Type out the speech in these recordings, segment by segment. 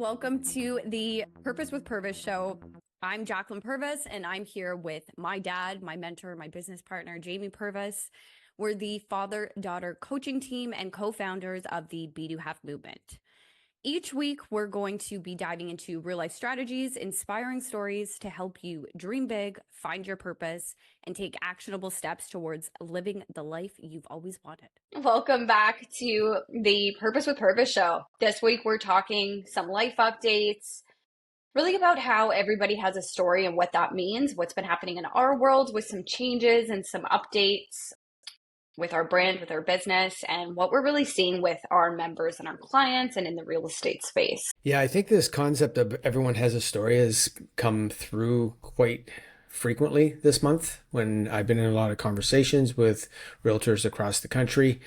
Welcome to the Purpose with Purvis Show. I'm Jacklyn Purvis, and I'm here with my dad, my mentor, my business partner, Jamie Purvis. We're the father-daughter coaching team and co-founders of the Be Do Have movement. Each week, we're going to be diving into real-life strategies, inspiring stories to help you dream big, find your purpose, and take actionable steps towards living the life you've always wanted. Welcome back to the Purpose with Purpose show. This week, we're talking some life updates, really about how everybody has a story and what that means, what's been happening in our world with some changes and some updates with our brand, with our business, and what we're really seeing with our members and our clients and in the real estate space. Yeah, I think this concept of everyone has a story has come through quite frequently this month when I've been in a lot of conversations with realtors across the country,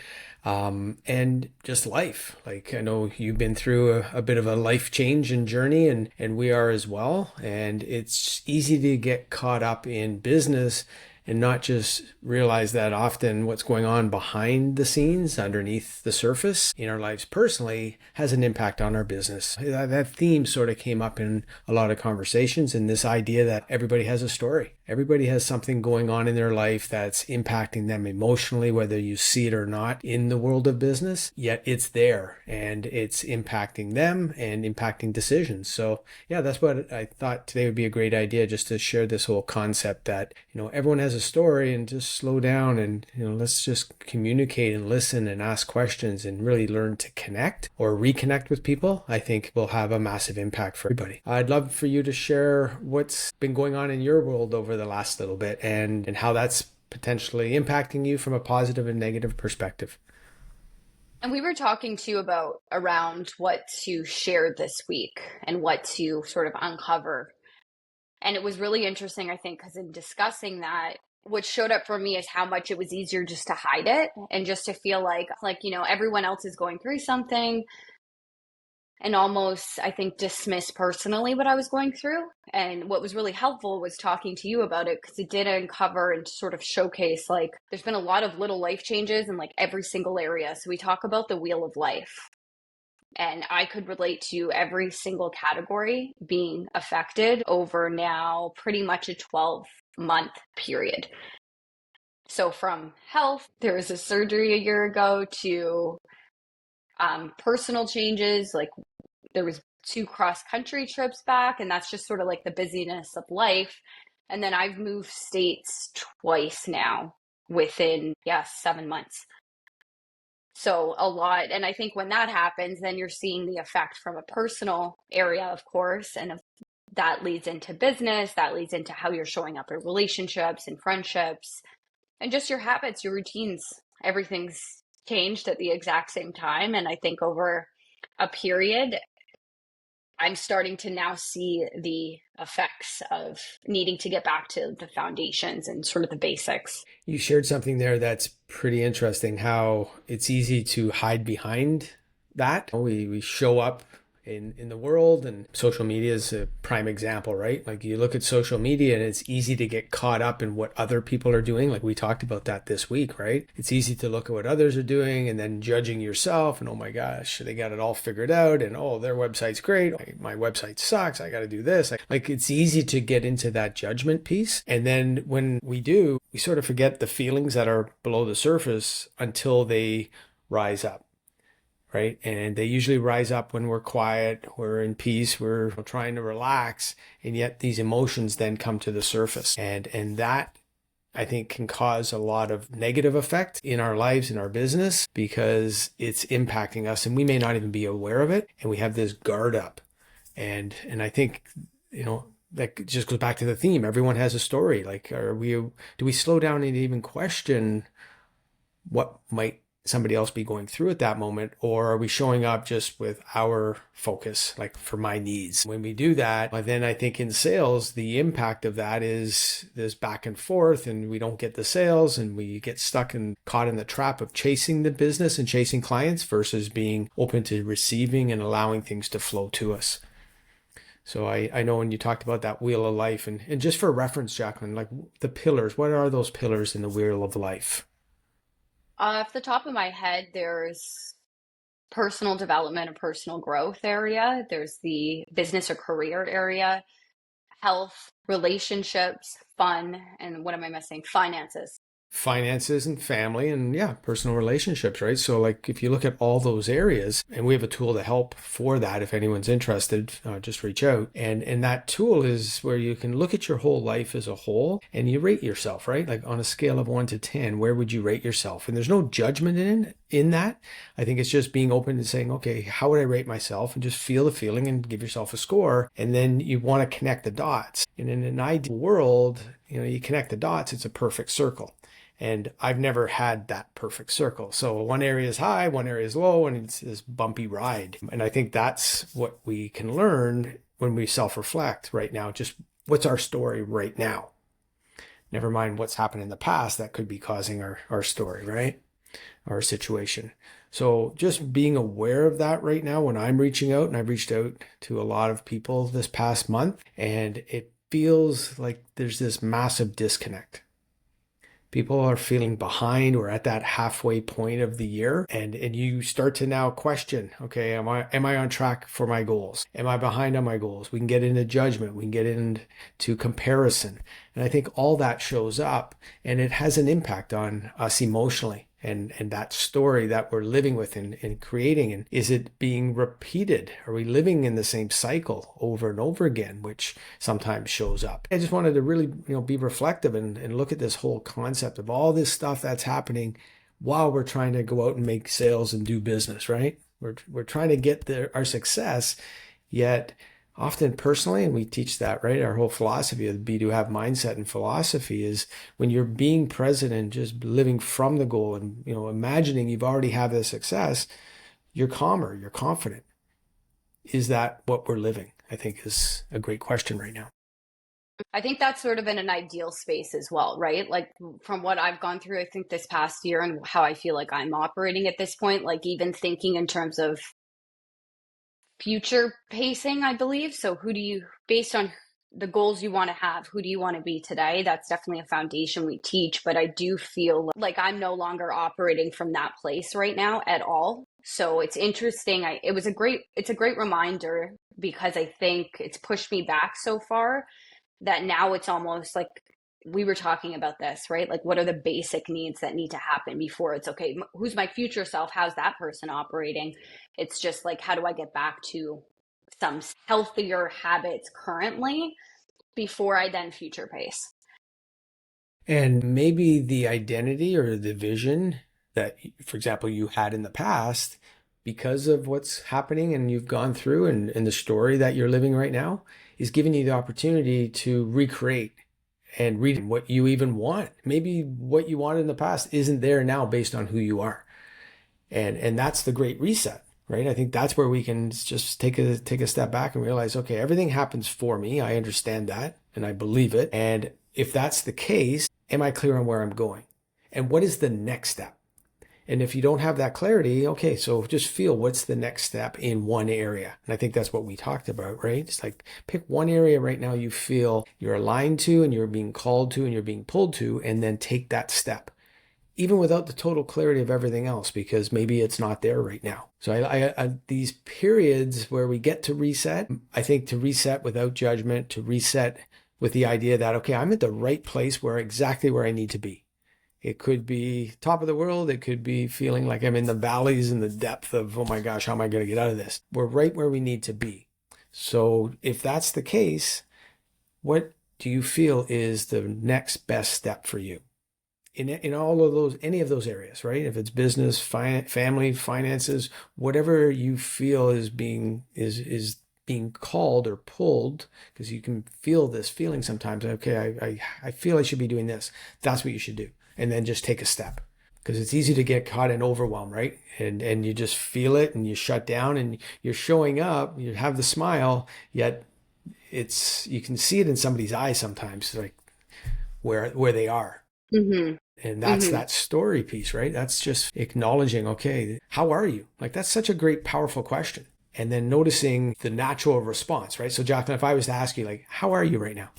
and just life. Like I know you've been through a bit of a life change and journey, and we are as well. And it's easy to get caught up in business and not just realize that often what's going on behind the scenes, underneath the surface in our lives personally, has an impact on our business. That theme sort of came up in a lot of conversations, and this idea that everybody has a story. Everybody has something going on in their life that's impacting them emotionally, whether you see it or not in the world of business, yet it's there and it's impacting them and impacting decisions. So yeah, that's what I thought today would be a great idea, just to share this whole concept that, everyone has a story, and just slow down and, let's just communicate and listen and ask questions and really learn to connect or reconnect with people. I think will have a massive impact for everybody. I'd love for you to share what's been going on in your world over the last little bit and how that's potentially impacting you from a positive and negative perspective. And we were talking too about around what to share this week and what to sort of uncover. And it was really interesting, I think, because in discussing that, what showed up for me is how much it was easier just to hide it and just to feel like, everyone else is going through something, and almost, I think, dismiss personally what I was going through. And what was really helpful was talking to you about it, because it did uncover and sort of showcase, there's been a lot of little life changes in every single area. So we talk about the wheel of life. And I could relate to every single category being affected over now pretty much a 12-month period. So from health, there was a surgery a year ago, to personal changes, there was 2 cross-country trips back, and that's just sort of the busyness of life. And then I've moved states twice now within 7 months. So a lot. And I think when that happens, then you're seeing the effect from a personal area, of course, and that leads into business, that leads into how you're showing up in relationships and friendships and just your habits, your routines. Everything's changed at the exact same time. And I think over a period, I'm starting to now see the effects of needing to get back to the foundations and sort of the basics. You shared something there that's pretty interesting, how it's easy to hide behind that. We show up in the world, and social media is a prime example, right? Like you look at social media and it's easy to get caught up in what other people are doing. Like we talked about that this week, right? It's easy to look at what others are doing and then judging yourself and, oh my gosh, they got it all figured out, and oh, their website's great, my website sucks, I got to do this. Like it's easy to get into that judgment piece. And then when we do, we sort of forget the feelings that are below the surface until they rise up. Right? And they usually rise up when we're quiet, we're in peace, we're trying to relax, and yet these emotions then come to the surface. And that, I think, can cause a lot of negative effect in our lives, in our business, because it's impacting us and we may not even be aware of it. And we have this guard up. And I think, that just goes back to the theme. Everyone has a story. Do we slow down and even question what might somebody else be going through at that moment, or are we showing up just with our focus, like for my needs? When we do that, then I think in sales, the impact of that is this back and forth, and we don't get the sales, and we get stuck and caught in the trap of chasing the business and chasing clients versus being open to receiving and allowing things to flow to us. So I know when you talked about that wheel of life, and just for reference, Jacklyn, like the pillars, what are those pillars in the wheel of life? Off the top of my head, there's personal development and personal growth area, there's the business or career area, health, relationships, fun, and what am I missing? Finances. Finances and family and yeah, personal relationships, right? So like if you look at all those areas, and we have a tool to help for that, if anyone's interested, just reach out. And that tool is where you can look at your whole life as a whole and you rate yourself, right? Like on a scale of 1 to 10, where would you rate yourself? And there's no judgment in that. I think it's just being open and saying, okay, how would I rate myself? And just feel the feeling and give yourself a score. And then you want to connect the dots. And in an ideal world, you connect the dots, it's a perfect circle. And I've never had that perfect circle. So one area is high, one area is low, and it's this bumpy ride. And I think that's what we can learn when we self-reflect right now. Just what's our story right now? Never mind what's happened in the past that could be causing our story, right? Our situation. So just being aware of that right now when I'm reaching out, and I've reached out to a lot of people this past month, and it feels like there's this massive disconnect. People are feeling behind or at that halfway point of the year. And you start to now question, okay, am I on track for my goals? Am I behind on my goals? We can get into judgment. We can get into comparison. And I think all that shows up and it has an impact on us emotionally. And that story that we're living with and creating, and is it being repeated? Are we living in the same cycle over and over again, which sometimes shows up? I just wanted to really, be reflective and look at this whole concept of all this stuff that's happening while we're trying to go out and make sales and do business, right? We're trying to get our success, yet often personally, and we teach that, right? Our whole philosophy of the be to have mindset and philosophy is when you're being present and just living from the goal and, imagining you've already have the success, you're calmer, you're confident. Is that what we're living? I think is a great question right now. I think that's sort of in an ideal space as well, right? Like from what I've gone through, I think this past year and how I feel like I'm operating at this point, like even thinking in terms of future pacing, I believe. So based on the goals you want to have, who do you want to be today? That's definitely a foundation we teach, but I do feel like I'm no longer operating from that place right now at all. So it's interesting. It's a great reminder because I think it's pushed me back so far that now it's almost like we were talking about this, right? Like, what are the basic needs that need to happen before it's okay? Who's my future self? How's that person operating? It's just like, how do I get back to some healthier habits currently before I then future pace? And maybe the identity or the vision that, for example, you had in the past, because of what's happening and you've gone through and the story that you're living right now is giving you the opportunity to recreate and read what you even want. Maybe what you wanted in the past isn't there now based on who you are. And that's the great reset, right? I think that's where we can just take a step back and realize, okay, everything happens for me. I understand that and I believe it. And if that's the case, am I clear on where I'm going? And what is the next step? And if you don't have that clarity, okay, so just feel what's the next step in one area. And I think that's what we talked about, right? It's like pick one area right now you feel you're aligned to and you're being called to and you're being pulled to, and then take that step, even without the total clarity of everything else, because maybe it's not there right now. So I these periods where we get to reset, I think to reset without judgment, to reset with the idea that, okay, I'm at the right place exactly where I need to be. It could be top of the world. It could be feeling like I'm in the valleys and the depth of, oh my gosh, how am I going to get out of this? We're right where we need to be. So if that's the case, what do you feel is the next best step for you in all of those, any of those areas, right? If it's business, family, finances, whatever you feel is being called or pulled, because you can feel this feeling sometimes. Okay, I feel I should be doing this. That's what you should do. And then just take a step, because it's easy to get caught in overwhelm, right? And you just feel it and you shut down and you're showing up, you have the smile, yet you can see it in somebody's eyes sometimes, like where they are. Mm-hmm. And that's Mm-hmm. that story piece, right? That's just acknowledging, okay, how are you? Like that's such a great, powerful question. And then noticing the natural response, right? So Jacklyn, if I was to ask you, like, how are you right now?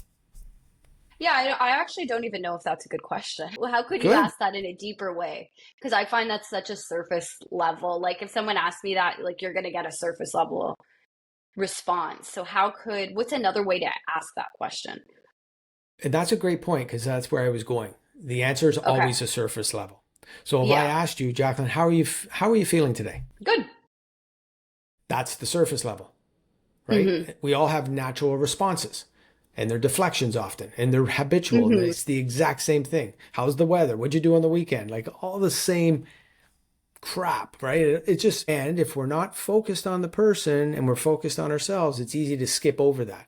Yeah, I actually don't even know if that's a good question. Well, how could you Good. ask that in a deeper way? Because I find that's such a surface level. Like if someone asked me that, like you're going to get a surface level response. So what's another way to ask that question? And that's a great point because that's where I was going. The answer is Okay. always a surface level. So if I Yeah. asked you, Jacklyn, how are you feeling today? Good. That's the surface level, Mm-hmm. right? We all have natural responses and they're deflections often and they're habitual and Mm-hmm. it's the exact same thing. How's the weather? What'd you do on the weekend? Like all the same crap, right? It's just, and if we're not focused on the person and we're focused on ourselves, it's easy to skip over that.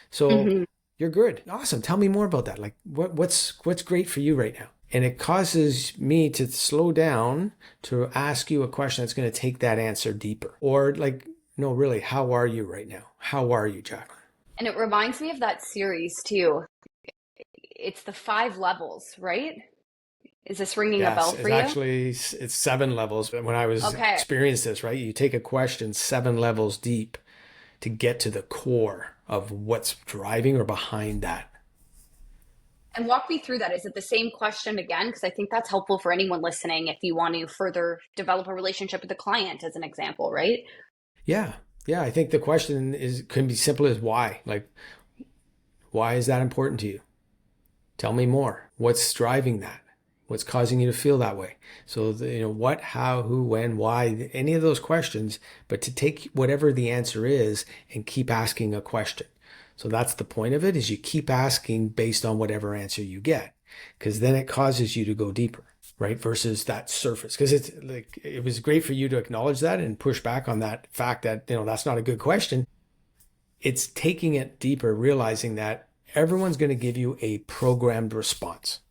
So Mm-hmm. you're good. Awesome. Tell me more about that. Like what's great for you right now? And it causes me to slow down to ask you a question that's going to take that answer deeper. Or like, no, really, how are you right now? How are you, Jacklyn? And it reminds me of that series too. It's the five levels, right? Is this ringing a Yes, bell for it's you? actually it's 7 levels. When I was Okay. experienced this, right? You take a question 7 levels deep to get to the core of what's driving or behind that. And walk me through that. Is it the same question again? Because I think that's helpful for anyone listening if you want to further develop a relationship with the client, as an example, right? Yeah. Yeah, I think the question is can be simple as why. Like, why is that important to you? Tell me more. What's driving that? What's causing you to feel that way? So, what, how, who, when, why, any of those questions, but to take whatever the answer is and keep asking a question. So that's the point of it is you keep asking based on whatever answer you get, because then it causes you to go deeper, right? Versus that surface. Because it's like, it was great for you to acknowledge that and push back on that fact that, that's not a good question. It's taking it deeper, realizing that everyone's going to give you a programmed response.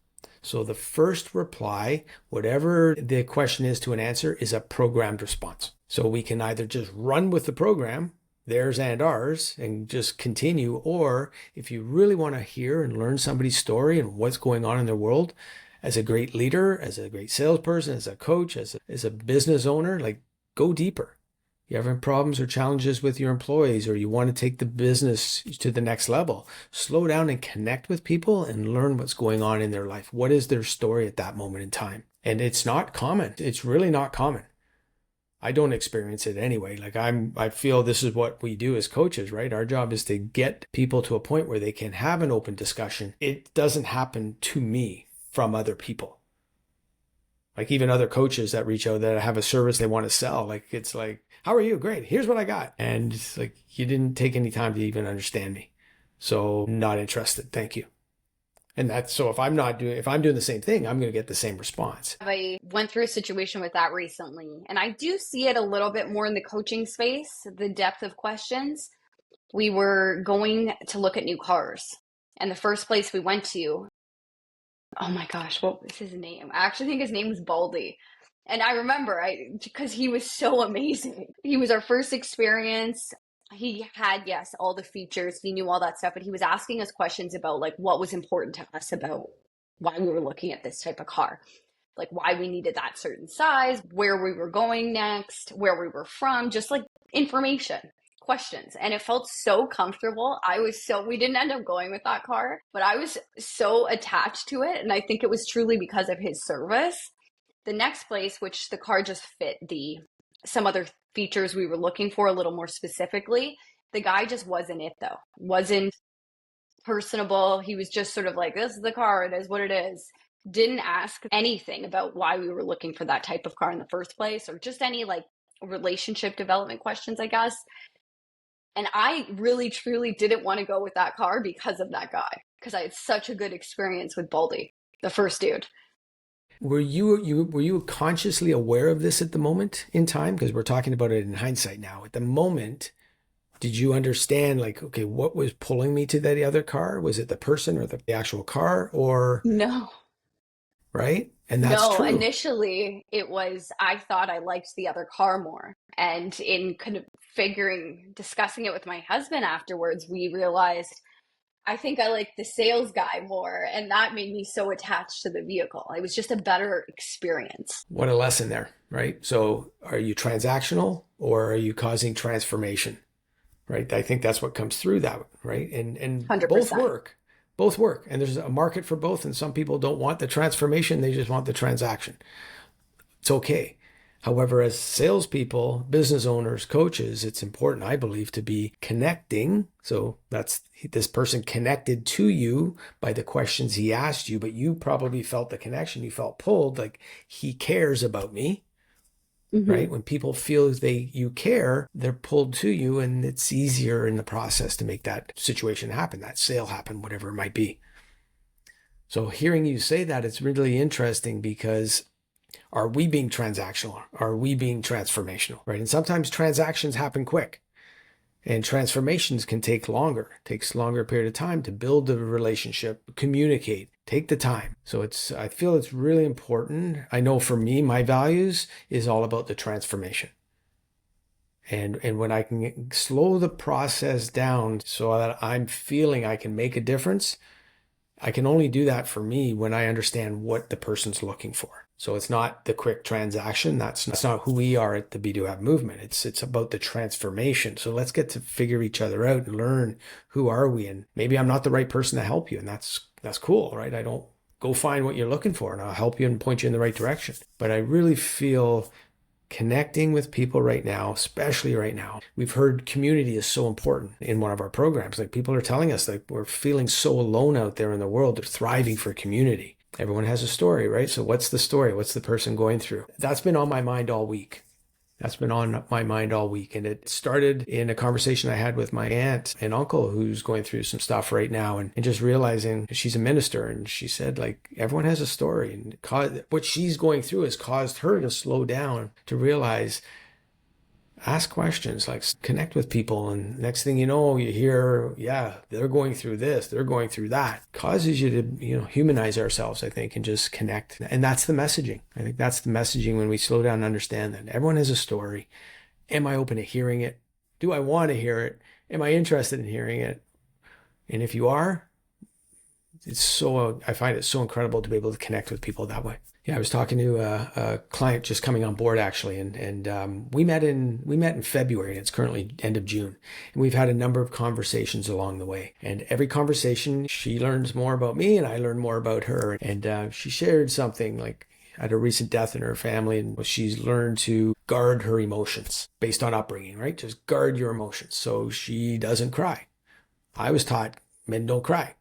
So the first reply, whatever the question is to an answer, is a programmed response. So we can either just run with the program, theirs and ours, and just continue. Or if you really want to hear and learn somebody's story and what's going on in their world, as a great leader, as a great salesperson, as a coach, as a business owner, like go deeper. You having problems or challenges with your employees, or you want to take the business to the next level, slow down and connect with people and learn what's going on in their life. What is their story at that moment in time? And it's not common. It's really not common. I don't experience it anyway. Like I feel this is what we do as coaches, right? Our job is to get people to a point where they can have an open discussion. It doesn't happen to me from other people. Like even other coaches that reach out that have a service they want to sell. Like it's like, how are you? Great. Here's what I got. And it's like, you didn't take any time to even understand me. So not interested. Thank you. And that's so if I'm doing the same thing, I'm going to get the same response. I went through a situation with that recently, and I do see it a little bit more in the coaching space, the depth of questions. We were going to look at new cars, and the first place we went to, oh my gosh, what was his name? I actually think his name was Baldy. And I remember because he was so amazing. He was our first experience. He had, yes, all the features. He knew all that stuff, but he was asking us questions about like what was important to us about why we were looking at this type of car, like why we needed that certain size, where we were going next, where we were from, just like information, questions. And it felt so comfortable. We didn't end up going with that car, but I was so attached to it. And I think it was truly because of his service. The next place, which the car just fit some other features we were looking for a little more specifically, the guy just wasn't it though. Wasn't personable. He was just sort of like, this is the car, it is what it is. Didn't ask anything about why we were looking for that type of car in the first place, or just any like relationship development questions, I guess. And I really, truly didn't want to go with that car because of that guy, because I had such a good experience with Baldy, the first dude. Were you consciously aware of this at the moment in time? Because we're talking about it in hindsight now. At the moment, did you understand like, okay, what was pulling me to that other car? Was it the person or the actual car or No, right? And that's no. true. Initially, it was I thought I liked the other car more. And in kind of discussing it with my husband afterwards, we realized I think I like the sales guy more, and that made me so attached to the vehicle. It was just a better experience. What a lesson there, right? So are you transactional or are you causing transformation? Right? I think that's what comes through that, right? And both 100%. work. Both work, and there's a market for both. And some people don't want the transformation, they just want the transaction. It's okay. However, as salespeople, business owners, coaches, it's important, I believe, to be connecting. So that's this person connected to you by the questions he asked you, but you probably felt the connection. You felt pulled, like he cares about me, right? When people feel you care, they're pulled to you, and it's easier in the process to make that situation happen, that sale happen, whatever it might be. So hearing you say that, it's really interesting because are we being transactional? Are we being transformational, right? And sometimes transactions happen quick and transformations can take longer. It takes a longer period of time to build the relationship, communicate, take the time. So I feel it's really important. I know for me, my values is all about the transformation. And when I can slow the process down so that I'm feeling I can make a difference, I can only do that for me when I understand what the person's looking for. So it's not the quick transaction. That's not who we are at the B2Have movement. It's about the transformation. So let's get to figure each other out and learn who are we. And maybe I'm not the right person to help you. And that's cool, right? I don't go find what you're looking for and I'll help you and point you in the right direction. But I really feel connecting with people right now, especially right now. We've heard community is so important in one of our programs. Like people are telling us like we're feeling so alone out there in the world. They're thriving for community. Everyone has a story, right? So what's the story? What's the person going through? That's been on my mind all week. And it started in a conversation I had with my aunt and uncle who's going through some stuff right now and just realizing she's a minister. And she said, like, everyone has a story. And what she's going through has caused her to slow down, to realize, ask questions, like connect with people. And next thing you know, you hear, yeah, they're going through this, they're going through that. Causes you to, humanize ourselves, I think, and just connect. And that's the messaging. I think that's the messaging when we slow down and understand that everyone has a story. Am I open to hearing it? Do I want to hear it? Am I interested in hearing it? And if you are, I find it so incredible to be able to connect with people that way. Yeah, I was talking to a client just coming on board actually, and we met in February, and it's currently end of June, and we've had a number of conversations along the way. And every conversation, she learns more about me, and I learn more about her. And she shared something like had a recent death in her family, and she's learned to guard her emotions based on upbringing, right? Just guard your emotions so she doesn't cry. I was taught men don't cry.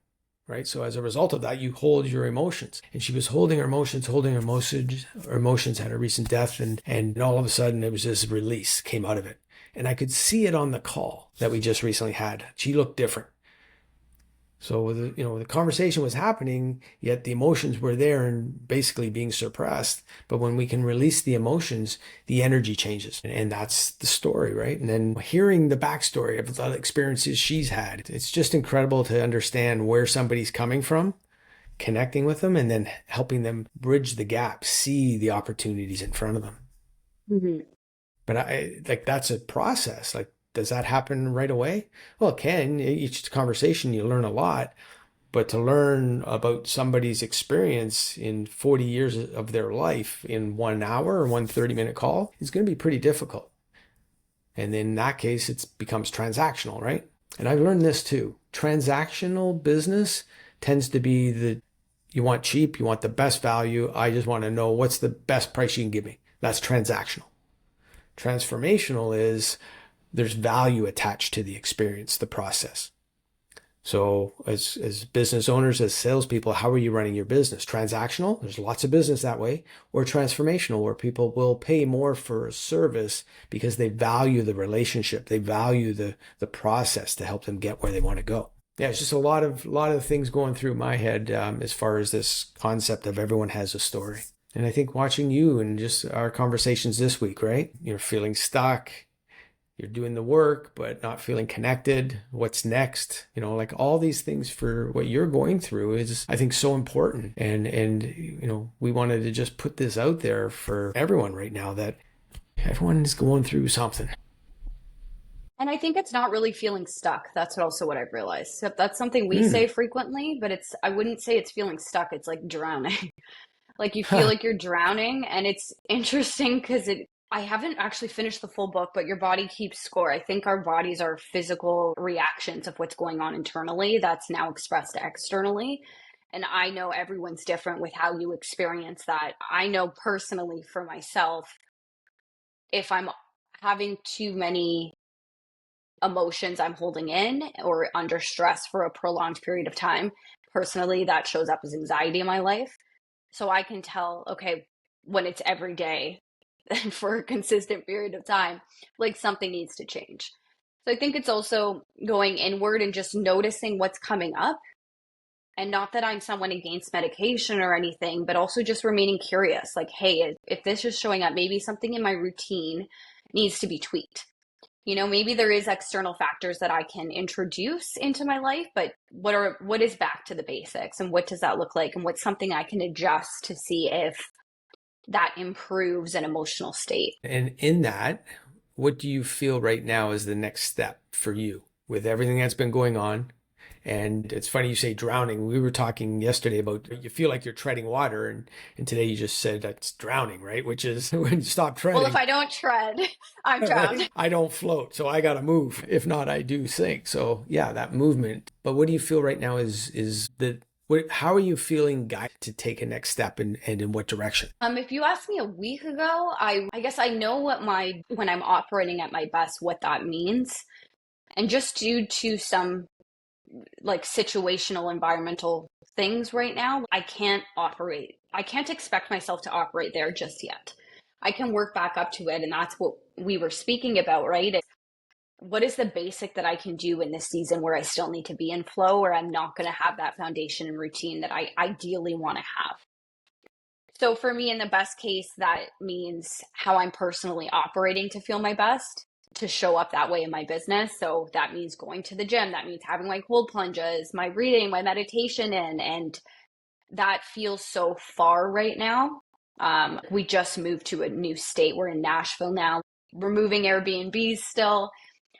Right. So as a result of that, you hold your emotions. And she was holding her emotions, her emotions at a recent death. And all of a sudden it was this release came out of it. And I could see it on the call that we just recently had. She looked different. So the conversation was happening, yet the emotions were there and basically being suppressed. But when we can release the emotions, the energy changes. And that's the story, right? And then hearing the backstory of the experiences she's had, it's just incredible to understand where somebody's coming from, connecting with them, and then helping them bridge the gap, see the opportunities in front of them. Mm-hmm. But that's a process. Like, does that happen right away? Well, it can. Each conversation, you learn a lot. But to learn about somebody's experience in 40 years of their life in 1 hour or 1 30-minute call is going to be pretty difficult. And in that case, it becomes transactional, right? And I've learned this too. Transactional business tends to be you want cheap, you want the best value. I just want to know what's the best price you can give me. That's transactional. Transformational is there's value attached to the experience, the process. So as business owners, as salespeople, how are you running your business? Transactional, there's lots of business that way, or transformational, where people will pay more for a service because they value the relationship, they value the process to help them get where they want to go. Yeah, it's just a lot of things going through my head as far as this concept of everyone has a story. And I think watching you and just our conversations this week, right? You're feeling stuck. You're doing the work, but not feeling connected. What's next? Like all these things for what you're going through is, I think, so important. And we wanted to just put this out there for everyone right now that everyone is going through something. And I think it's not really feeling stuck. That's also what I've realized. So that's something we say frequently, but I wouldn't say it's feeling stuck. It's like drowning. Like you feel like you're drowning, and it's interesting because I haven't actually finished the full book, but Your Body Keeps Score. I think our bodies are physical reactions of what's going on internally that's now expressed externally. And I know everyone's different with how you experience that. I know personally for myself, if I'm having too many emotions I'm holding in or under stress for a prolonged period of time, personally, that shows up as anxiety in my life. So I can tell, okay, when it's every day and for a consistent period of time, like something needs to change. So I think it's also going inward and just noticing what's coming up. And not that I'm someone against medication or anything, but also just remaining curious. Like, hey, if this is showing up, maybe something in my routine needs to be tweaked. Maybe there is external factors that I can introduce into my life, but what is back to the basics and what does that look like and what's something I can adjust to see if that improves an emotional state. And in that, what do you feel right now is the next step for you with everything that's been going on? And it's funny you say drowning. We were talking yesterday about you feel like you're treading water, and today you just said that's drowning, right? Which is when you stop treading. Well, if I don't tread, I'm drowned. Right? I don't float, so I got to move. If not, I do sink. So yeah, that movement. But what do you feel right now is the how are you feeling guided to take a next step and in what direction? If you asked me a week ago, I guess I know when I'm operating at my best, what that means. And just due to some like situational environmental things right now, I can't expect myself to operate there just yet. I can work back up to it. And that's what we were speaking about, right? What is the basic that I can do in this season where I still need to be in flow, or I'm not going to have that foundation and routine that I ideally want to have? So for me, in the best case, that means how I'm personally operating to feel my best, to show up that way in my business. So that means going to the gym. That means having my cold plunges, my reading, my meditation in, and that feels so far right now. We just moved to a new state. We're in Nashville now. We're moving Airbnbs still.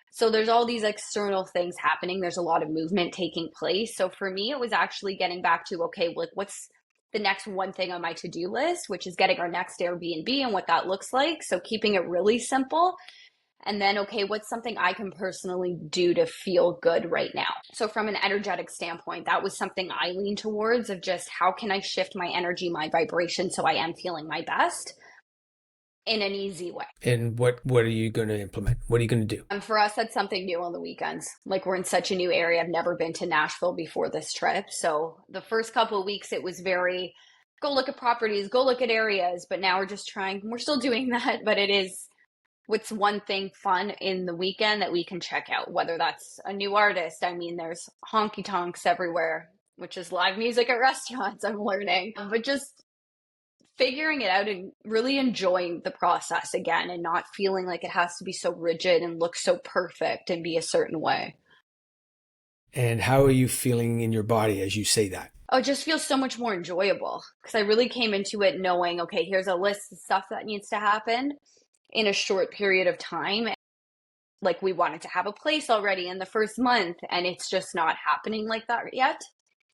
So there's all these external things happening. There's a lot of movement taking place. So for me, it was actually getting back to, okay, like what's the next one thing on my to-do list, which is getting our next Airbnb and what that looks like. So keeping it really simple. And then, okay, what's something I can personally do to feel good right now? So from an energetic standpoint, that was something I leaned towards, of just how can I shift my energy, my vibration, so I am feeling my best in an easy way. And what are you going to implement? What are you going to do? And for us, that's something new on the weekends. Like, we're in such a new area. I've never been to Nashville before this trip. So the first couple of weeks, it was very, go look at properties, go look at areas. But now we're still doing that, but it is, what's one thing fun in the weekend that we can check out, whether that's a new artist. I mean, there's honky tonks everywhere, which is live music at restaurants, I'm learning. But just figuring it out and really enjoying the process again, and not feeling like it has to be so rigid and look so perfect and be a certain way. And how are you feeling in your body as you say that? Oh, it just feels so much more enjoyable, because I really came into it knowing, okay, here's a list of stuff that needs to happen in a short period of time. Like, we wanted to have a place already in the first month, and it's just not happening like that yet.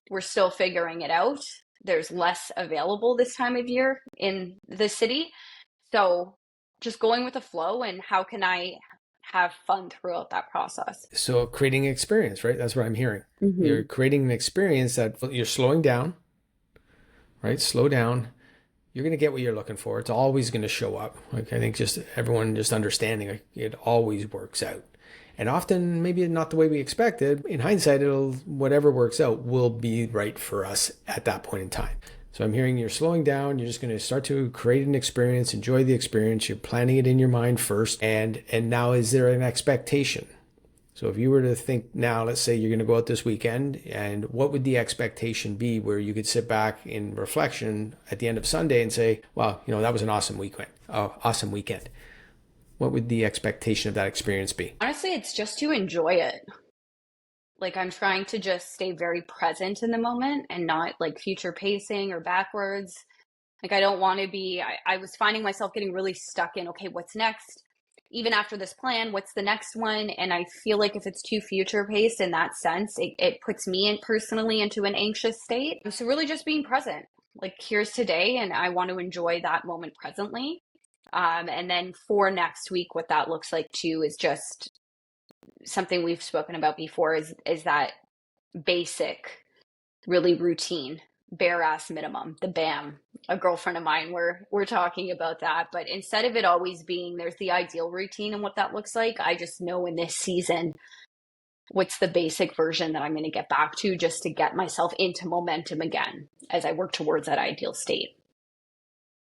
We're still figuring it out. There's less available this time of year in the city. So just going with the flow, and how can I have fun throughout that process? So creating an experience, right? That's what I'm hearing. Mm-hmm. You're creating an experience that you're slowing down, right? Slow down. You're going to get what you're looking for. It's always going to show up. Like, I think just everyone just understanding, like, it always works out. And often maybe not the way we expected. In hindsight, whatever works out will be right for us at that point in time. So I'm hearing you're slowing down. You're just going to start to create an experience, enjoy the experience. You're planning it in your mind first. And now, is there an expectation? So if you were to think now, let's say you're going to go out this weekend, and what would the expectation be where you could sit back in reflection at the end of Sunday and say, wow, that was an awesome weekend. What would the expectation of that experience be? Honestly, it's just to enjoy it. Like, I'm trying to just stay very present in the moment and not like future pacing or backwards. Like, I don't want to be, I was finding myself getting really stuck in, okay, what's next? Even after this plan, what's the next one? And I feel like if it's too future paced in that sense, it puts me in personally into an anxious state. So really just being present, like, here's today, and I want to enjoy that moment presently. And then for next week, what that looks like too is just something we've spoken about before is that basic, really routine, bare ass minimum, the BAM. A girlfriend of mine, we're talking about that. But instead of it always being there's the ideal routine and what that looks like, I just know in this season what's the basic version that I'm going to get back to just to get myself into momentum again as I work towards that ideal state.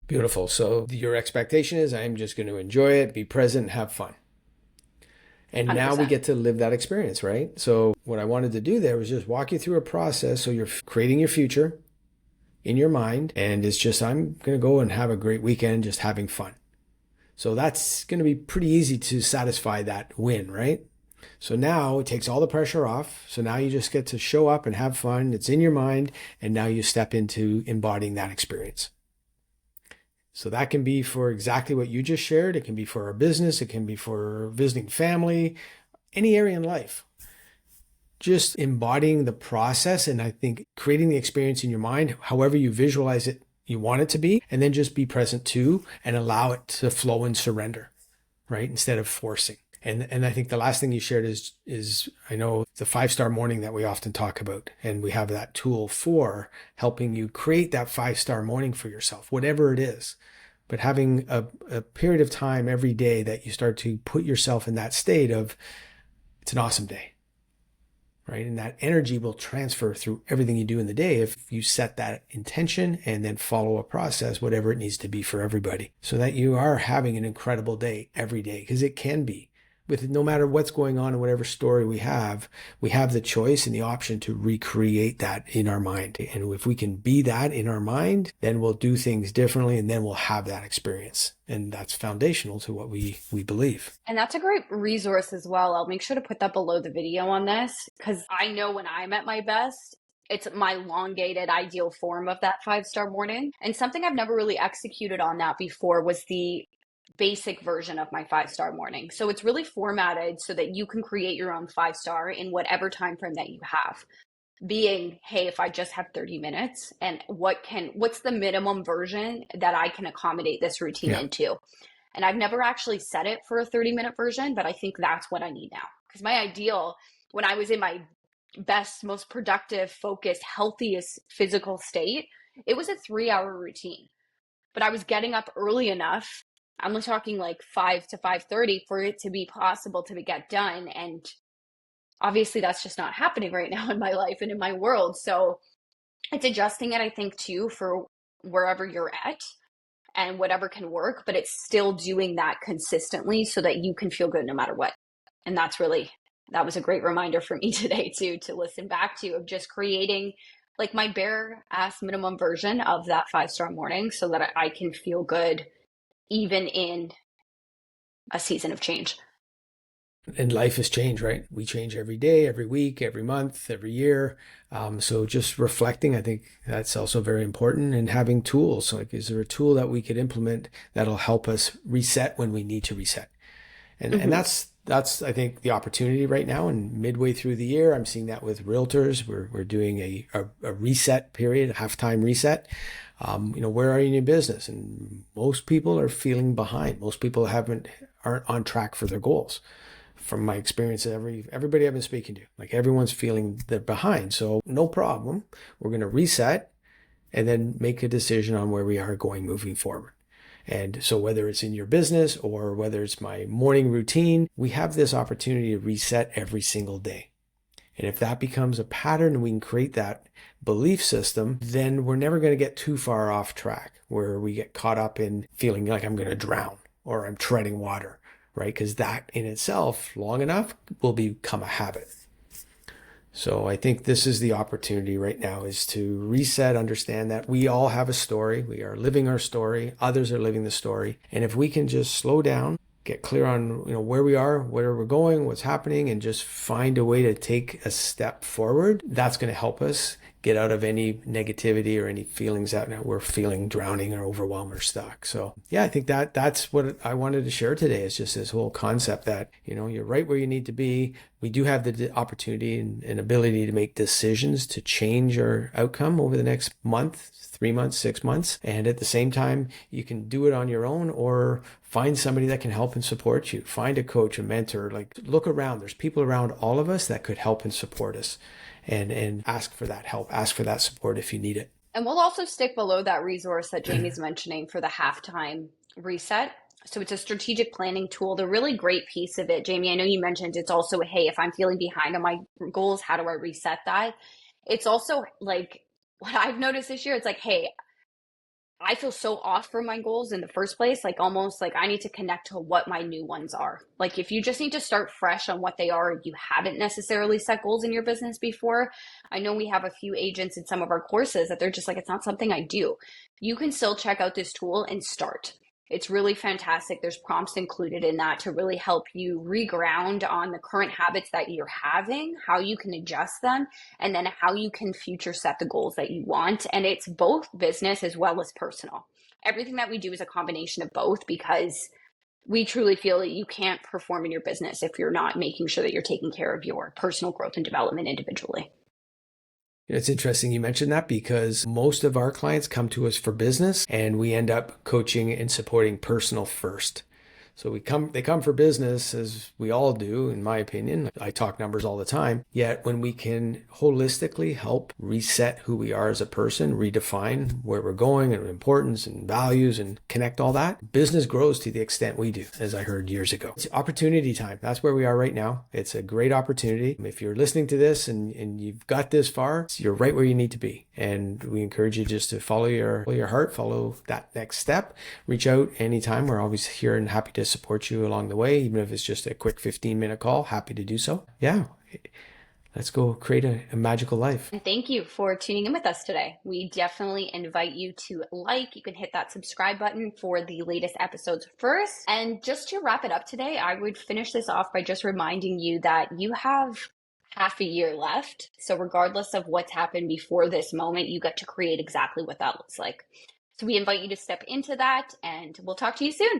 Beautiful. So your expectation is I'm just going to enjoy it, be present, have fun. And now we 100%. get to live that experience, right? So what I wanted to do there was just walk you through a process so you're creating your future in your mind. And it's just, I'm going to go and have a great weekend just having fun. So that's going to be pretty easy to satisfy that win, right? So now it takes all the pressure off. So now you just get to show up and have fun. It's in your mind. And now you step into embodying that experience. So that can be for exactly what you just shared. It can be for our business. It can be for visiting family, any area in life. Just embodying the process and I think creating the experience in your mind, however you visualize it, you want it to be, and then just be present too and allow it to flow and surrender, right? Instead of forcing. And I think the last thing you shared is I know the 5-star morning that we often talk about, and we have that tool for helping you create that 5-star morning for yourself, whatever it is. But having a period of time every day that you start to put yourself in that state of it's an awesome day, right? And that energy will transfer through everything you do in the day if you set that intention and then follow a process, whatever it needs to be for everybody, so that you are having an incredible day every day, because it can be. With no matter what's going on and whatever story we have the choice and the option to recreate that in our mind. And if we can be that in our mind, then we'll do things differently and then we'll have that experience. And that's foundational to what we believe. And that's a great resource as well. I'll make sure to put that below the video on this because I know when I'm at my best, it's my elongated ideal form of that 5-star morning. And something I've never really executed on that before was the basic version of my 5-star morning. So it's really formatted so that you can create your own 5-star in whatever time frame that you have. Being, hey, if I just have 30 minutes and what's the minimum version that I can accommodate this routine into? And I've never actually set it for a 30-minute version, but I think that's what I need now. Because my ideal, when I was in my best, most productive, focused, healthiest physical state, it was a 3-hour routine. But I was getting up early enough. I'm talking like 5 to 5:30 for it to be possible to get done. And obviously that's just not happening right now in my life and in my world. So it's adjusting it, I think, too, for wherever you're at and whatever can work, but it's still doing that consistently so that you can feel good no matter what. And that was a great reminder for me today too, to listen back to, of just creating like my bare ass minimum version of that 5-star morning so that I can feel good even in a season of change. And life has changed, right? We change every day, every week, every month, every year. So just reflecting, I think that's also very important, and having tools. So like, is there a tool that we could implement that'll help us reset when we need to reset? And that's I think the opportunity right now. And midway through the year, I'm seeing that with Realtors. We're doing a reset period, a halftime reset. Where are you in your business? And most people are feeling behind. Most people aren't on track for their goals. From my experience, everybody I've been speaking to, like everyone's feeling they're behind. So no problem. We're going to reset and then make a decision on where we are going moving forward. And so whether it's in your business or whether it's my morning routine, we have this opportunity to reset every single day. And if that becomes a pattern and we can create that belief system, then we're never going to get too far off track where we get caught up in feeling like I'm going to drown or I'm treading water, right? Because that in itself, long enough, will become a habit. So I think this is the opportunity right now, is to reset, understand that we all have a story. We are living our story. Others are living the story. And if we can just slow down, get clear on where we are, where we're going, what's happening, and just find a way to take a step forward, that's going to help us get out of any negativity or any feelings that we're feeling drowning or overwhelmed or stuck. So yeah, I think that's what I wanted to share today, is just this whole concept that, you're right where you need to be. We do have the opportunity and ability to make decisions to change our outcome over the next month, 3 months, 6 months. And at the same time, you can do it on your own or find somebody that can help and support you. Find a coach, a mentor, like look around. There's people around all of us that could help and support us, and ask for that help, ask for that support if you need it. And we'll also stick below that resource that Jamie's mentioning for the halftime reset. So it's a strategic planning tool. The really great piece of it, Jamie, I know you mentioned it's also, hey, if I'm feeling behind on my goals, how do I reset that? It's also like what I've noticed this year, it's like, hey, I feel so off from my goals in the first place, like almost like I need to connect to what my new ones are. Like if you just need to start fresh on what they are, you haven't necessarily set goals in your business before. I know we have a few agents in some of our courses that they're just like, it's not something I do. You can still check out this tool and start. It's really fantastic. There's prompts included in that to really help you reground on the current habits that you're having, how you can adjust them, and then how you can future set the goals that you want. And it's both business as well as personal. Everything that we do is a combination of both, because we truly feel that you can't perform in your business if you're not making sure that you're taking care of your personal growth and development individually. It's interesting you mentioned that, because most of our clients come to us for business and we end up coaching and supporting personal first. So they come for business, as we all do, in my opinion. I talk numbers all the time. Yet when we can holistically help reset who we are as a person, redefine where we're going and importance and values and connect all that, business grows to the extent we do, as I heard years ago. It's opportunity time. That's where we are right now. It's a great opportunity. If you're listening to this and you've got this far, you're right where you need to be. And we encourage you just to follow your heart, follow that next step, reach out anytime. We're always here and happy to support you along the way, even if it's just a quick 15-minute call. Happy to do so. Yeah, let's go create a magical life. And thank you for tuning in with us today. We definitely invite you to you can hit that subscribe button for the latest episodes first. And just to wrap it up today, I would finish this off by just reminding you that you have half a year left. So regardless of what's happened before this moment, you get to create exactly what that looks like. So we invite you to step into that, and we'll talk to you soon.